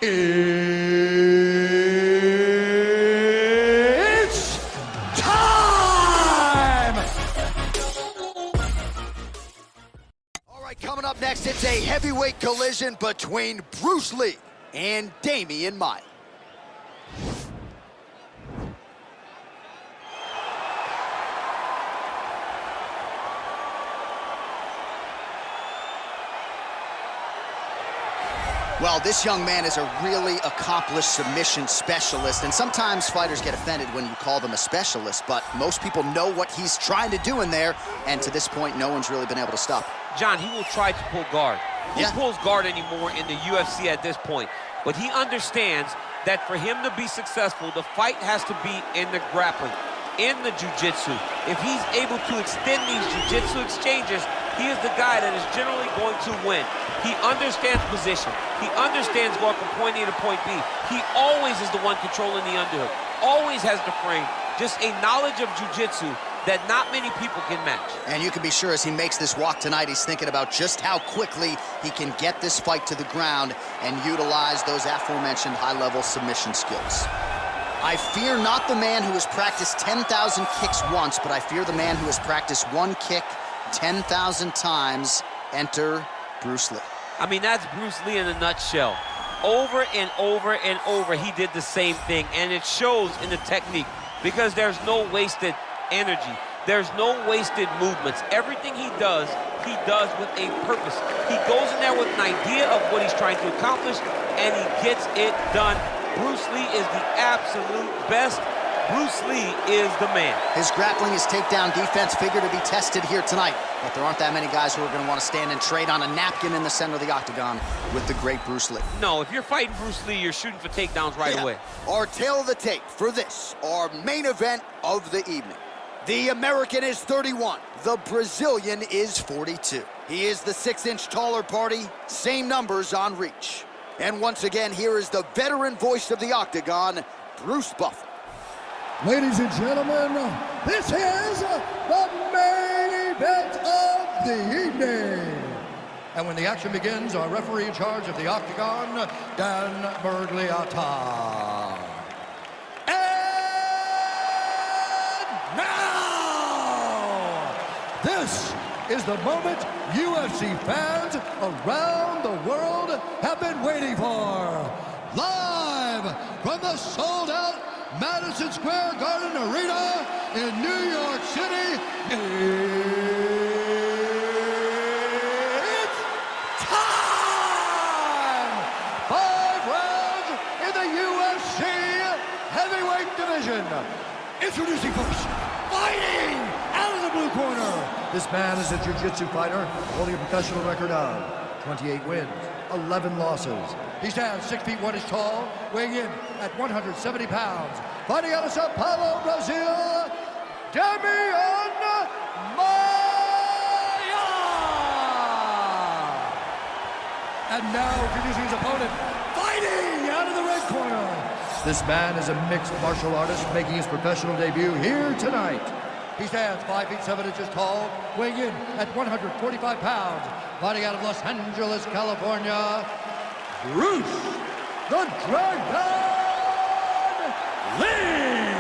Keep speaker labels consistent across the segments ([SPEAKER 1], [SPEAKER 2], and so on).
[SPEAKER 1] It's time!
[SPEAKER 2] All right, coming up next, it's a heavyweight collision between Bruce Lee and Demian Maia. Well, this young man is a really accomplished submission specialist, and sometimes fighters get offended when you call them a specialist, but most people know what he's trying to do in there, and to this point, no one's really been able to stop him.
[SPEAKER 3] John, he will try to pull guard. He pulls guard anymore in the UFC at this point, but he understands that for him to be successful, the fight has to be in the grappling, in the jiu-jitsu. If he's able to extend these jiu-jitsu exchanges, he is the guy that is generally going to win. He understands position. He understands going from point A to point B. He always is the one controlling the underhook. Always has the frame. Just a knowledge of jiu-jitsu that not many people can match.
[SPEAKER 2] And you can be sure as he makes this walk tonight, he's thinking about just how quickly he can get this fight to the ground and utilize those aforementioned high-level submission skills. I fear not the man who has practiced 10,000 kicks once, but I fear the man who has practiced one kick 10,000 times. Enter Bruce Lee.
[SPEAKER 3] I mean, that's Bruce Lee in a nutshell. Over and over and over, he did the same thing, and it shows in the technique because there's no wasted energy. There's no wasted movements. Everything he does with a purpose. He goes in there with an idea of what he's trying to accomplish, and he gets it done. Bruce Lee is the absolute best. Bruce Lee is the man.
[SPEAKER 2] His grappling, his takedown defense figure to be tested here tonight, but there aren't that many guys who are going to want to stand and trade on a napkin in the center of the octagon with the great Bruce Lee.
[SPEAKER 3] No, if you're fighting Bruce Lee, you're shooting for takedowns right away.
[SPEAKER 2] Our tail of the tape for this, our main event of the evening. The American is 31. The Brazilian is 42. He is the 6-inch taller party, same numbers on reach. And once again, here is the veteran voice of the octagon, Bruce Buffer.
[SPEAKER 1] Ladies and gentlemen, this is the main event of the evening. And when the action begins, our referee in charge of the octagon, Dan Bergliata. And now, this is the moment UFC fans around the world have been waiting for. Live from the sold-out Madison Square Garden Arena in New York City, it's time! 5 rounds in the UFC heavyweight division. Introducing first, fighting out of the blue corner. This man is a jiu-jitsu fighter holding a professional record of 28 wins, 11 losses. He stands 6 feet 1 inch tall, weighing in at 170 pounds. Fighting out of Sao Paulo, Brazil, Demian Maia! And now introducing his opponent, fighting out of the red corner. This man is a mixed martial artist making his professional debut here tonight. He stands 5 feet 7 inches tall, weighing in at 145 pounds. Fighting out of Los Angeles, California, Bruce the Dragon Lee!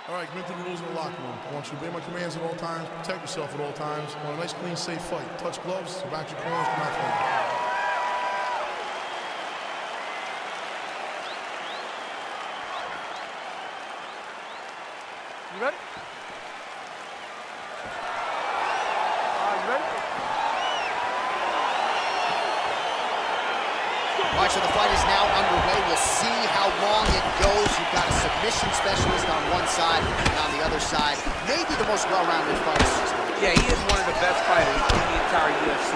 [SPEAKER 4] All right, commit to the rules of the locker room. I want you to obey my commands at all times, protect yourself at all times. I want a nice, clean, safe fight. Touch gloves, back your corners, come out fighting.
[SPEAKER 5] You ready? You ready?
[SPEAKER 2] All right, so the fight is now underway. We'll see how long it goes. You've got a submission specialist on one side, and on the other side, maybe the most well-rounded fighter.
[SPEAKER 3] Yeah, he is one of the best fighters in the entire UFC.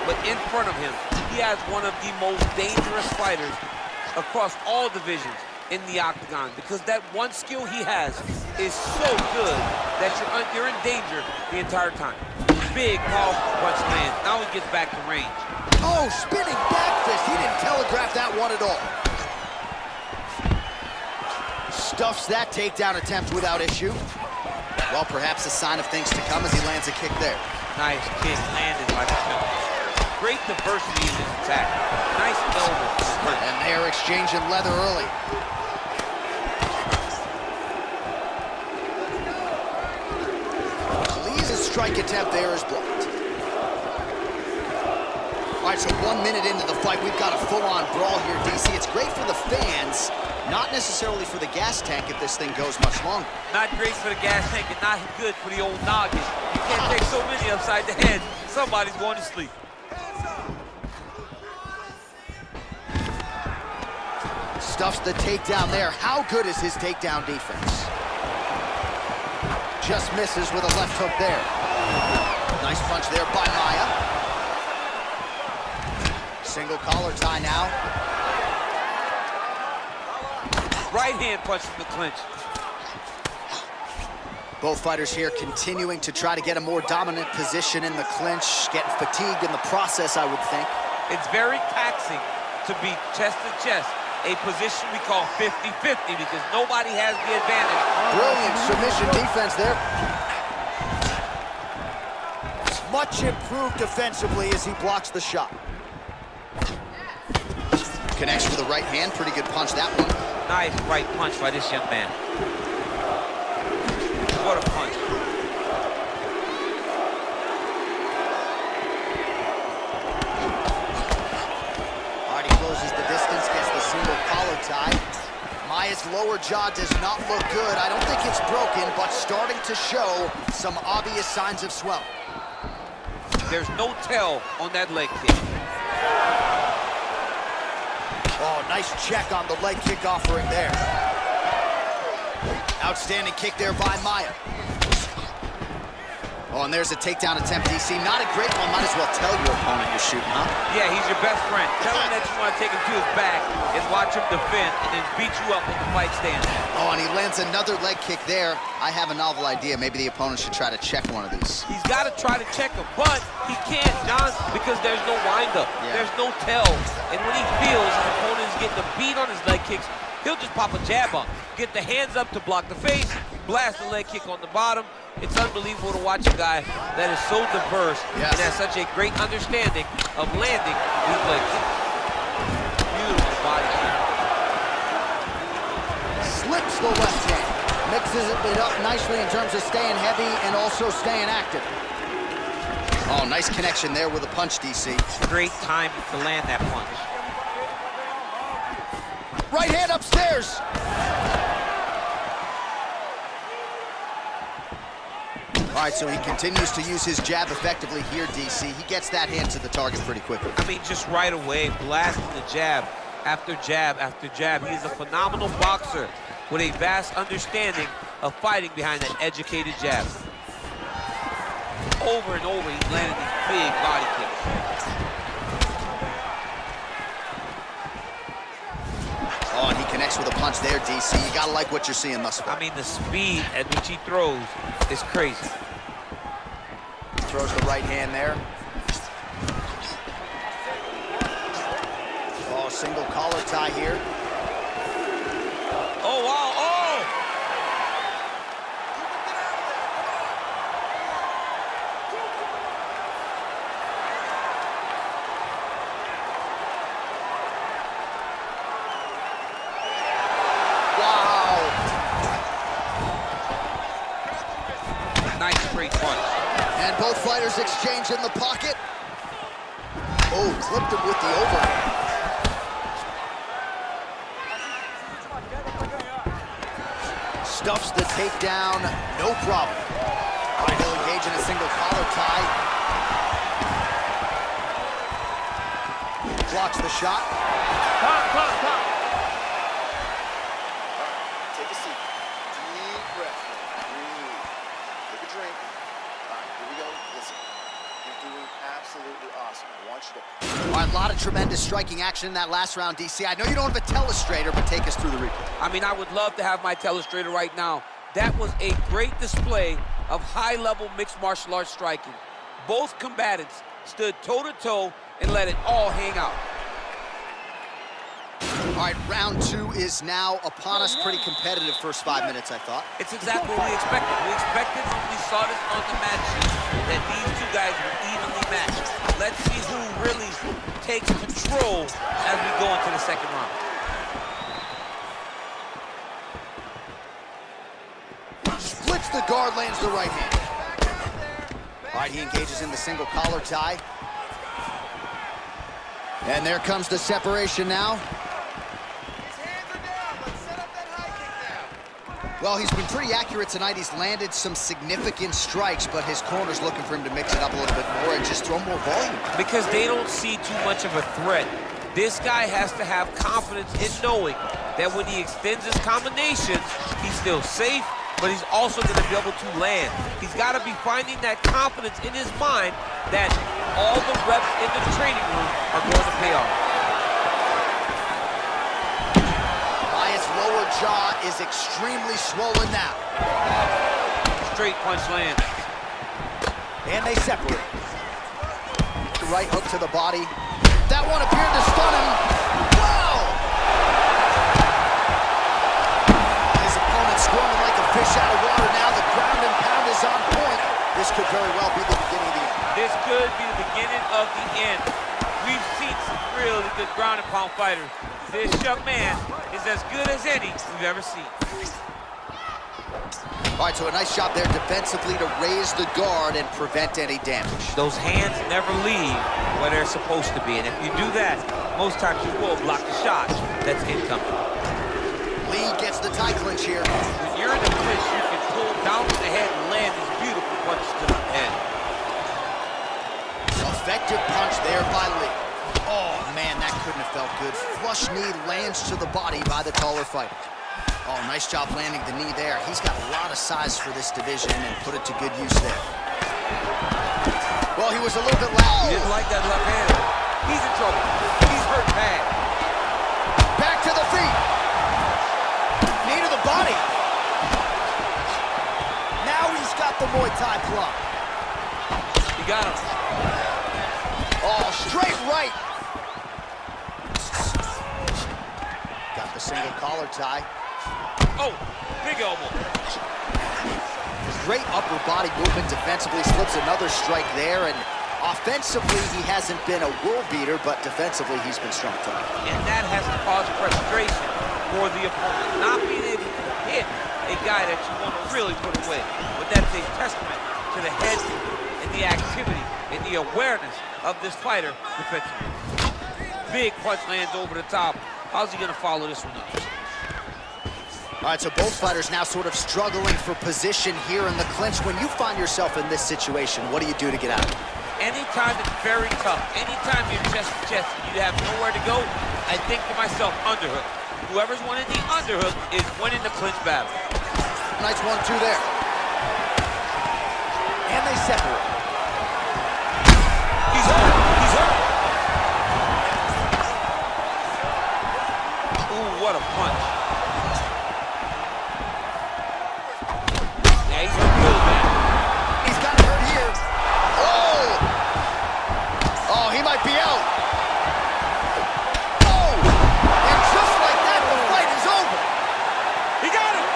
[SPEAKER 3] But in front of him, he has one of the most dangerous fighters across all divisions in the octagon, because that one skill he has is so good that you're in danger the entire time. Big, powerful punch lands. Now he gets back to range.
[SPEAKER 2] Oh, spinning back fist. He didn't telegraph that one at all. Stuffs that takedown attempt without issue. Well, perhaps a sign of things to come as he lands a kick there.
[SPEAKER 3] Nice kick landed by the film. Great diversity in his attack. Nice elbow.
[SPEAKER 2] And they're exchanging leather early. Lee's strike attempt there is blocked. All right, so 1 minute into the fight, we've got a full-on brawl here, DC. It's great for the fans, not necessarily for the gas tank if this thing goes much longer.
[SPEAKER 3] Not great for the gas tank and not good for the old noggin. You can't take so many upside the head. Somebody's going to sleep.
[SPEAKER 2] Stuffs the takedown there. How good is his takedown defense? Just misses with a left hook there. Nice punch there by Maia. Single collar tie now.
[SPEAKER 3] Right hand punch in the clinch.
[SPEAKER 2] Both fighters here continuing to try to get a more dominant position in the clinch, getting fatigued in the process, I would think.
[SPEAKER 3] It's very taxing to be chest to chest, a position we call 50-50 because nobody has the advantage.
[SPEAKER 2] Brilliant submission defense there. Much improved defensively as he blocks the shot. Connects with the right hand, pretty good punch that one.
[SPEAKER 3] Nice right punch by this young man. What a punch.
[SPEAKER 2] Already closes the distance, gets the single collar tie. Maia's lower jaw does not look good. I don't think it's broken, but starting to show some obvious signs of swelling.
[SPEAKER 3] There's no tell on that leg kick.
[SPEAKER 2] Oh, nice check on the leg kick offering there. Outstanding kick there by Maia. Oh, and there's a takedown attempt, DC. Not a great one. Might as well tell your opponent you're shooting, huh?
[SPEAKER 3] Yeah, he's your best friend. Tell him that you want to take him to his back and watch him defend and then beat you up when the fight stands.
[SPEAKER 2] Oh, and he lands another leg kick there. I have a novel idea. Maybe the opponent should try to check one of these.
[SPEAKER 3] He's got to try to check him, but he can't, John, because there's no windup.
[SPEAKER 2] Yeah. There's
[SPEAKER 3] no tell. And when he feels his opponent is getting a beat on his leg kicks, he'll just pop a jab up, get the hands up to block the face, blast the leg kick on the bottom. It's unbelievable to watch a guy that is so diverse and has such a great understanding of landing these leg kicks. Beautiful body shot.
[SPEAKER 2] Slips the left hand. Mixes it up nicely in terms of staying heavy and also staying active. Oh, nice connection there with a punch, DC.
[SPEAKER 3] Great time to land that punch.
[SPEAKER 2] Right hand upstairs. All right, so he continues to use his jab effectively here, DC. He gets that hand to the target pretty quickly.
[SPEAKER 3] I mean, just right away, blasting the jab after jab after jab. He's a phenomenal boxer with a vast understanding of fighting behind that educated jab. Over and over, he's landing these big body kicks.
[SPEAKER 2] Oh, and he connects with a punch there, DC. You gotta like what you're seeing thus far.
[SPEAKER 3] I mean, the speed at which he throws is crazy.
[SPEAKER 2] Throws the right hand there. Oh, single collar tie here.
[SPEAKER 3] Oh, wow, oh! Nice straight punch.
[SPEAKER 2] And both fighters exchange in the pocket. Oh, clipped him with the overhand. Stuffs the takedown, no problem. All right, he'll engage in a single collar tie. Blocks the shot.
[SPEAKER 5] Top.
[SPEAKER 2] Take a seat. Deep breath. Breathe. Take a drink. All right, here we go. Listen, you're doing absolutely awesome. I want you to... All right, a lot of tremendous striking action in that last round, DC. I know you don't have a telestrator, but take us through the replay.
[SPEAKER 3] I mean, I would love to have my telestrator right now. That was a great display of high-level mixed martial arts striking. Both combatants stood toe-to-toe and let it all hang out.
[SPEAKER 2] All right, round 2 is now upon us. Pretty competitive first 5 minutes, I thought.
[SPEAKER 3] It's exactly what we expected. We expected when we saw this on the match sheet that these two guys were evenly matched. Let's see who really takes control as we go into the second round.
[SPEAKER 2] Splits the guard, lands the right hand. All right, he engages in the single collar tie. And there comes the separation now. Well, he's been pretty accurate tonight. He's landed some significant strikes, but his corner's looking for him to mix it up a little bit more and just throw more volume.
[SPEAKER 3] Because they don't see too much of a threat. This guy has to have confidence in knowing that when he extends his combinations, he's still safe, but he's also going to be able to land. He's got to be finding that confidence in his mind that all the reps in the training room are going to pay off.
[SPEAKER 2] Maia's lower jaw is extremely swollen now.
[SPEAKER 3] Straight punch lands.
[SPEAKER 2] And they separate. The right hook to the body. That one appeared to stun him. Wow! His opponent squirming like a fish out of water now. The ground and pound is on point. This could very well be the beginning of the end.
[SPEAKER 3] This could be the beginning of the end. We've seen some really good ground and pound fighters. This young man is as good as any we've ever seen.
[SPEAKER 2] All right, so a nice shot there defensively to raise the guard and prevent any damage.
[SPEAKER 3] Those hands never leave where they're supposed to be, and if you do that, most times you will block the shot that's incoming.
[SPEAKER 2] Lee gets the tie clinch here.
[SPEAKER 3] When you're in the clinch, you can pull down to the head and land these beautiful punches to the head.
[SPEAKER 2] Effective punch there by Lee. Oh, man, that couldn't have felt good. Flush knee lands to the body by the taller fighter. Oh, nice job landing the knee there. He's got a lot of size for this division and put it to good use there. Well, he was a little bit loud.
[SPEAKER 3] He didn't like that left hand. He's in trouble. He's hurt bad.
[SPEAKER 2] Back to the feet. Knee to the body. Now he's got the Muay Thai plug.
[SPEAKER 3] He got him.
[SPEAKER 2] Oh, straight right. Got the single collar tie.
[SPEAKER 3] Oh, big elbow.
[SPEAKER 2] Great upper body movement defensively, slips another strike there, and offensively he hasn't been a world beater, but defensively he's been strong tonight.
[SPEAKER 3] And that has to cause frustration for the opponent, not being able to hit a guy that you want to really put away. But that's a testament to the head and the activity and the awareness of this fighter defensively. Big punch lands over the top. How's he going to follow this one up?
[SPEAKER 2] All right, so both fighters now sort of struggling for position here in the clinch. When you find yourself in this situation, what do you do to get out of it?
[SPEAKER 3] Anytime it's very tough, anytime you're chest to chest and you have nowhere to go, I think to myself, underhook. Whoever's winning the underhook is winning the clinch battle.
[SPEAKER 2] Nice 1-2 there. And they separate.
[SPEAKER 3] He's hurt. He's hurt. Ooh, what a punch. Yeah, he's hurt really bad.
[SPEAKER 2] He's got hurt here. Oh! Oh, he might be out. Oh! And just like that, the fight is over.
[SPEAKER 3] He got him.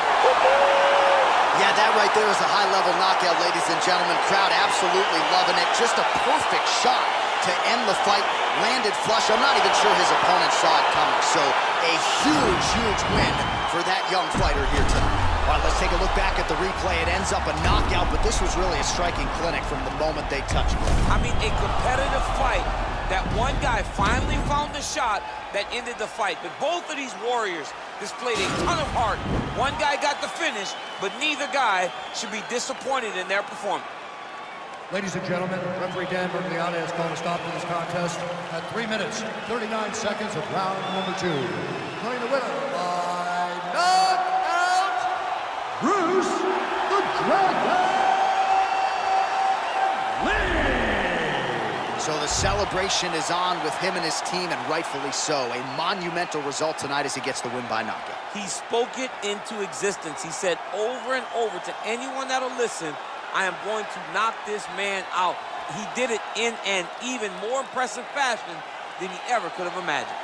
[SPEAKER 2] Yeah, that right there is a high-level knockout, ladies and gentlemen. Crowd absolutely loving it. Just a perfect shot to end the fight. Landed flush. I'm not even sure his opponent saw it coming. So a huge, huge win for that young fighter here tonight. All right, let's take a look back at the replay. It ends up a knockout, but this was really a striking clinic from the moment they touched.
[SPEAKER 3] I mean, a competitive fight that one guy finally found the shot that ended the fight. But both of these warriors displayed a ton of heart. One guy got the finish, but neither guy should be disappointed in their performance.
[SPEAKER 1] Ladies and gentlemen, referee Dan Bergliana has called a stop to this contest at 3 minutes, 39 seconds of round number 2. Declaring the winner by knockout, Bruce the Dragon Lee!
[SPEAKER 2] So the celebration is on with him and his team, and rightfully so. A monumental result tonight as he gets the win by knockout.
[SPEAKER 3] He spoke it into existence. He said over and over to anyone that'll listen, I am going to knock this man out. He did it in an even more impressive fashion than he ever could have imagined.